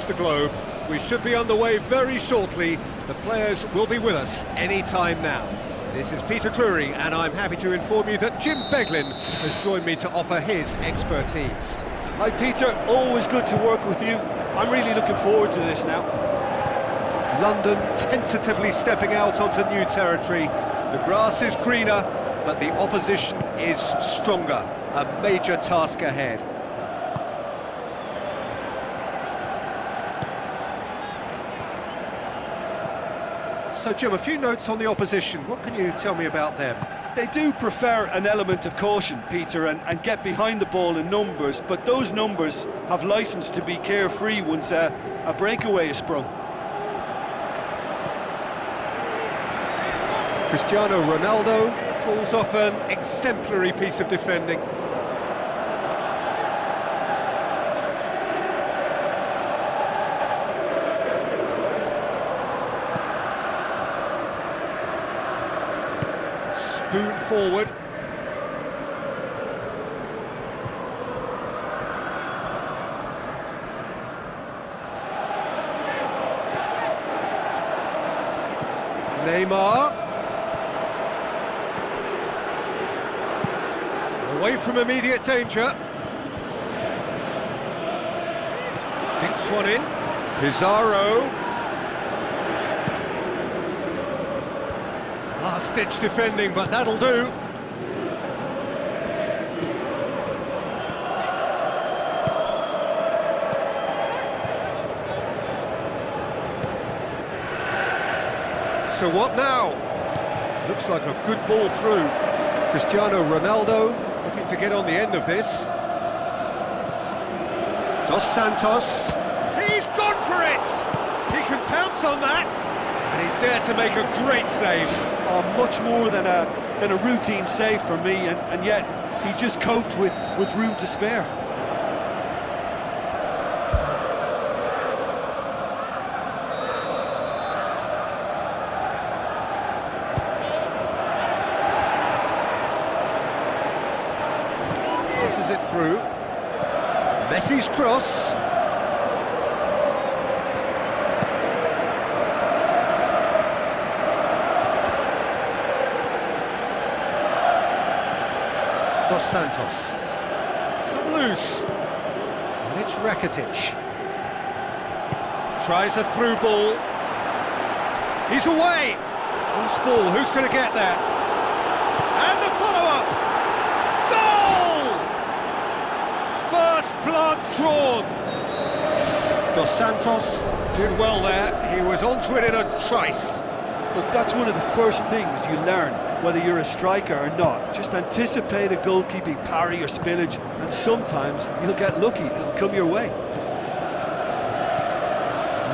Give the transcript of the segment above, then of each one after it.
the globe. We should be underway very shortly. The players will be with us any time now. This is Peter Drury, and I'm happy to inform you that Jim Beglin has joined me to offer his expertise. Hi Peter, always good to work with you. I'm really looking forward to this now. London tentatively stepping out onto new territory. The grass is greener, but the opposition is stronger. A major task ahead. So Jim, a few notes on the opposition. What can you tell me about them? They do prefer an element of caution, Peter, and get behind the ball in numbers, but those numbers have licence to be carefree once a breakaway is sprung. Cristiano Ronaldo pulls off an exemplary piece of defending. Spoon forward. Neymar. Away from immediate danger. Dinks one in. Pizarro. Last-ditch defending, but that'll do. So what now? Looks like a good ball through. Cristiano Ronaldo looking to get on the end of this. Dos Santos. He's gone for it! He can pounce on that. And he's there to make a great save. Oh, much more than a routine save for me, and yet he just coped with room to spare. Passes it through. Messi's cross. Dos Santos. It's come loose. And it's Rakitic. Tries a through ball. He's away. Loose ball. Who's going to get there? And the follow-up. Goal! First blood drawn. Dos Santos did well there. He was onto it in a trice. Look, that's one of the first things you learn, whether you're a striker or not. Just anticipate a goalkeeping parry or spillage, and sometimes you'll get lucky, it'll come your way.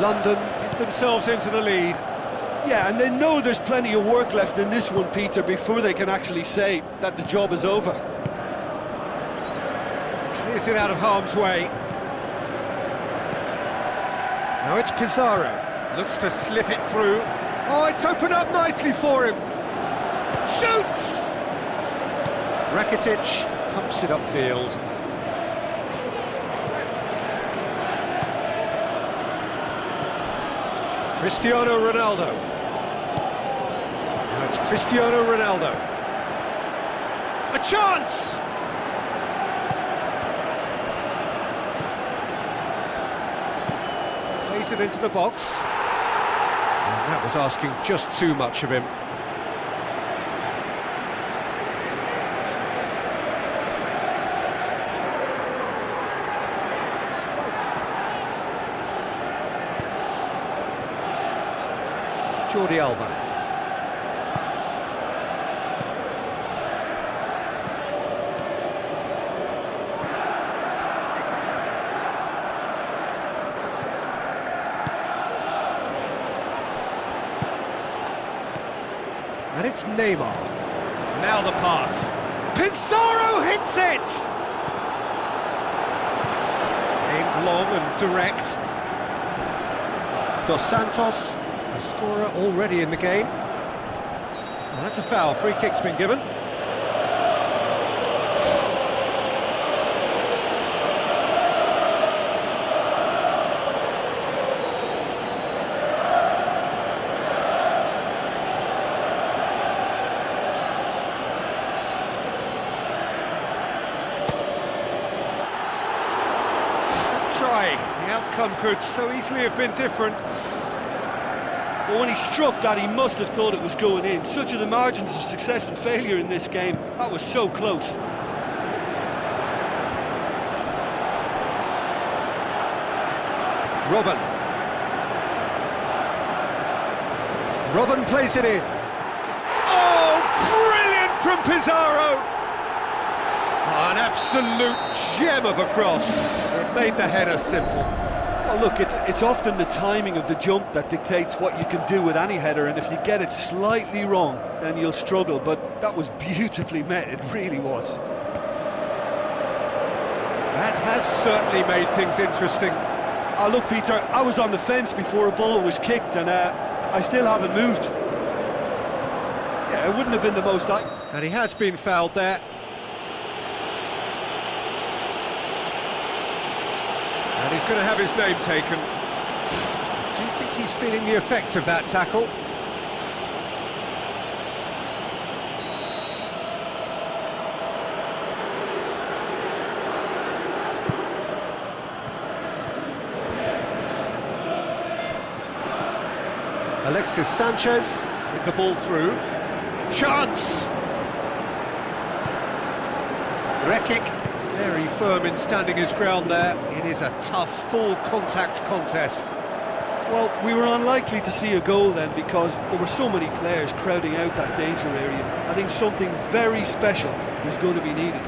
London get themselves into the lead. Yeah, and they know there's plenty of work left in this one, Peter, before they can actually say that the job is over. Clears it out of harm's way. Now it's Pizarro. Looks to slip it through. Oh, it's opened up nicely for him. Shoots! Rakitic pumps it upfield. Cristiano Ronaldo. Now it's Cristiano Ronaldo. A chance! Plays it into the box. And that was asking just too much of him. Jordi Alba. And it's Neymar. Now the pass. Pizarro hits it! Aimed long and direct. Dos Santos, a scorer already in the game. Well, that's a foul. Free kick's been given. outcome could so easily have been different. But when he struck that, he must have thought it was going in. Such are the margins of success and failure in this game. That was so close. Robben plays it in. Oh, brilliant from Pizarro! Oh, an absolute gem of a cross. It made the header simple. Well, look, it's often the timing of the jump that dictates what you can do with any header, and if you get it slightly wrong, then you'll struggle, but that was beautifully met, it really was. That has certainly made things interesting. Oh, look, Peter, I was on the fence before a ball was kicked, and I still haven't moved. Yeah, it wouldn't have been the most... And he has been fouled there. And he's going to have his name taken. Do you think he's feeling the effects of that tackle? Alexis Sanchez with the ball through. Chance! Rekic, very firm in standing his ground there. It is a tough, full-contact contest. Well, we were unlikely to see a goal then because there were so many players crowding out that danger area. I think something very special was going to be needed.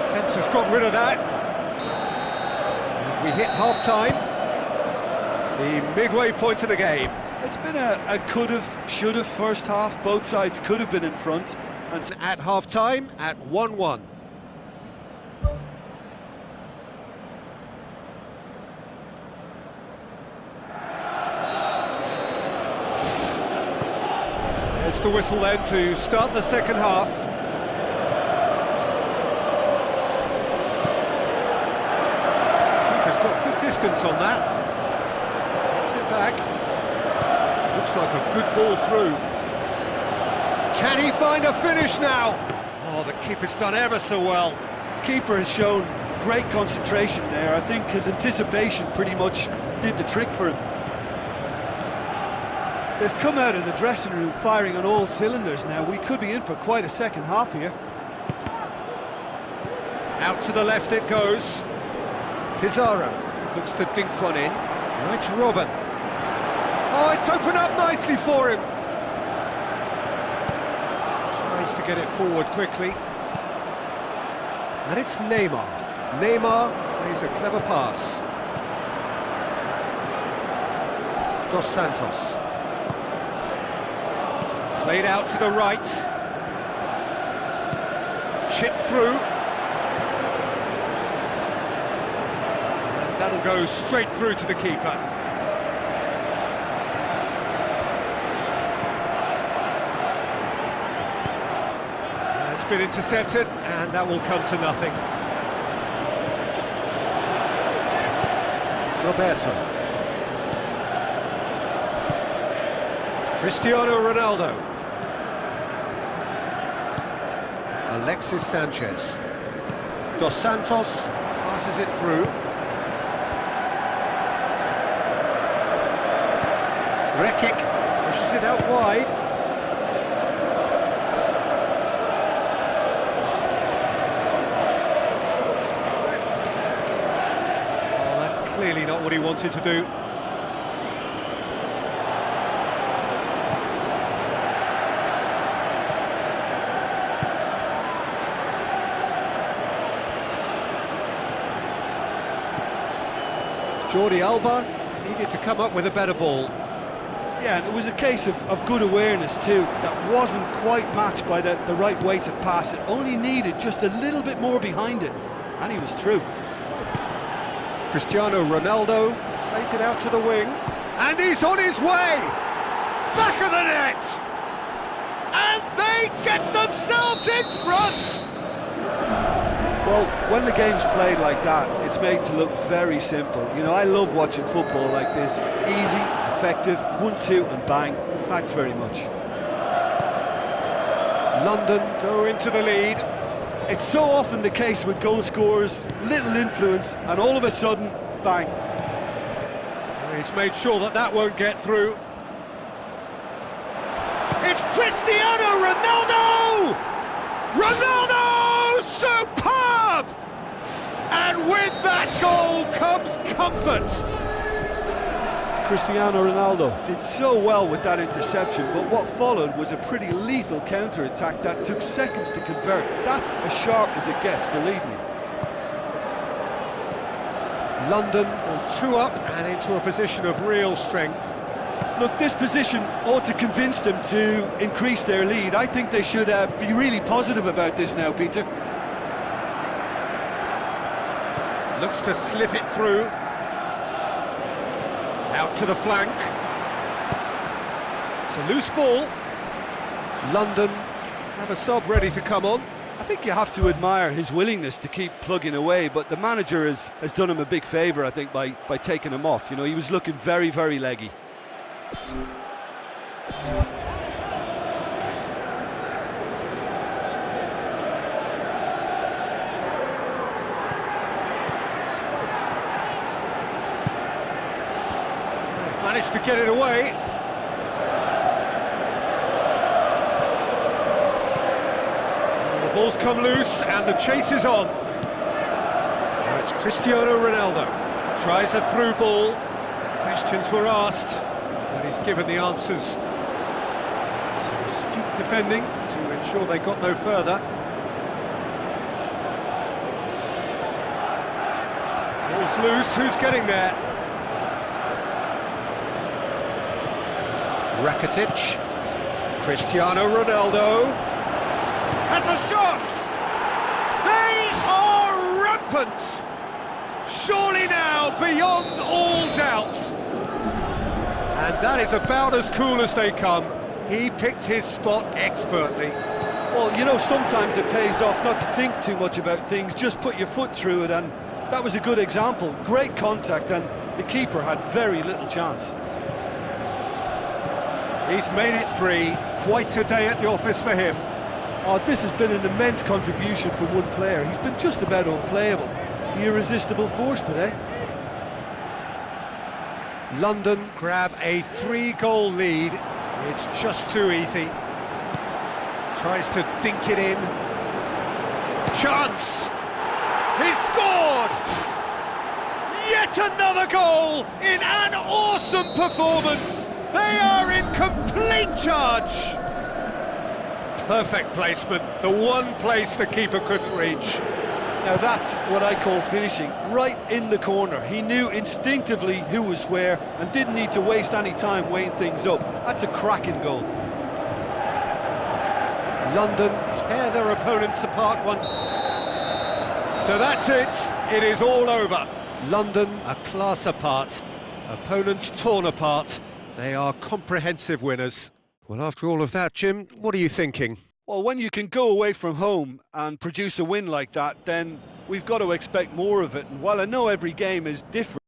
Defence has got rid of that. And we hit half-time. The midway point of the game. It's been a could've, should've first half. Both sides could have been in front. And at half-time at 1-1. There's the whistle then to start the second half. Keeper's got good distance on that. Gets it back. Looks like a good ball through. Can he find a finish now? Oh, the keeper's done ever so well. Keeper has shown great concentration there. I think his anticipation pretty much did the trick for him. They've come out of the dressing room firing on all cylinders now. We could be in for quite a second half here. Out to the left it goes. Pizarro looks to dink one in. Now it's Robben. Oh, it's opened up nicely for him. Tries to get it forward quickly. And it's Neymar. Neymar plays a clever pass. Dos Santos. Played out to the right. Chip through. And that'll go straight through to the keeper. It's been intercepted, and that will come to nothing. Roberto. Cristiano Ronaldo. Alexis Sanchez. Dos Santos passes it through. Rekic pushes it out wide. Oh, that's clearly not what he wanted to do. Jordi Alba needed to come up with a better ball. Yeah, and it was a case of good awareness too. That wasn't quite matched by the right weight of pass. It only needed just a little bit more behind it, and he was through. Cristiano Ronaldo plays it out to the wing, and he's on his way! Back of the net! And they get themselves in front! Well, when the game's played like that, it's made to look very simple. You know, I love watching football like this. Easy, effective, 1-2 and bang. Thanks very much. London go into the lead. It's so often the case with goal scorers, little influence, and all of a sudden, bang. He's made sure that that won't get through. It's Cristiano Ronaldo! Ronaldo! Superb! And with that goal comes comfort. Cristiano Ronaldo did so well with that interception, but what followed was a pretty lethal counter-attack that took seconds to convert. That's as sharp as it gets, believe me. London go 2 up and into a position of real strength. Look, this position ought to convince them to increase their lead. I think they should be really positive about this now, Peter. Looks to slip it through. Out to the flank. It's a loose ball. London have a sub ready to come on. I think you have to admire his willingness to keep plugging away, but the manager has done him a big favour, I think, by taking him off. You know, he was looking very, very leggy. Managed to get it away. The ball's come loose and the chase is on. Now it's Cristiano Ronaldo. Tries a through ball. Questions were asked, but he's given the answers. Some astute defending to ensure they got no further. Ball's loose, who's getting there? Rakitic, Cristiano Ronaldo has a shot! They are rampant! Surely now beyond all doubt. And that is about as cool as they come. He picked his spot expertly. Well, you know, sometimes it pays off not to think too much about things, just put your foot through it, and that was a good example. Great contact, and the keeper had very little chance. He's made it 3, quite a day at the office for him. Oh, this has been an immense contribution from one player. He's been just about unplayable. The irresistible force today. London grab a 3-goal lead. It's just too easy. Tries to dink it in. Chance! He's scored! Yet another goal in an awesome performance! They are in complete charge! Perfect placement, the one place the keeper couldn't reach. Now that's what I call finishing, right in the corner. He knew instinctively who was where and didn't need to waste any time weighing things up. That's a cracking goal. London tear their opponents apart once. So that's it, it is all over. London a class apart, opponents torn apart. They are comprehensive winners. Well, after all of that, Jim, what are you thinking? Well, when you can go away from home and produce a win like that, then we've got to expect more of it. And while I know every game is different,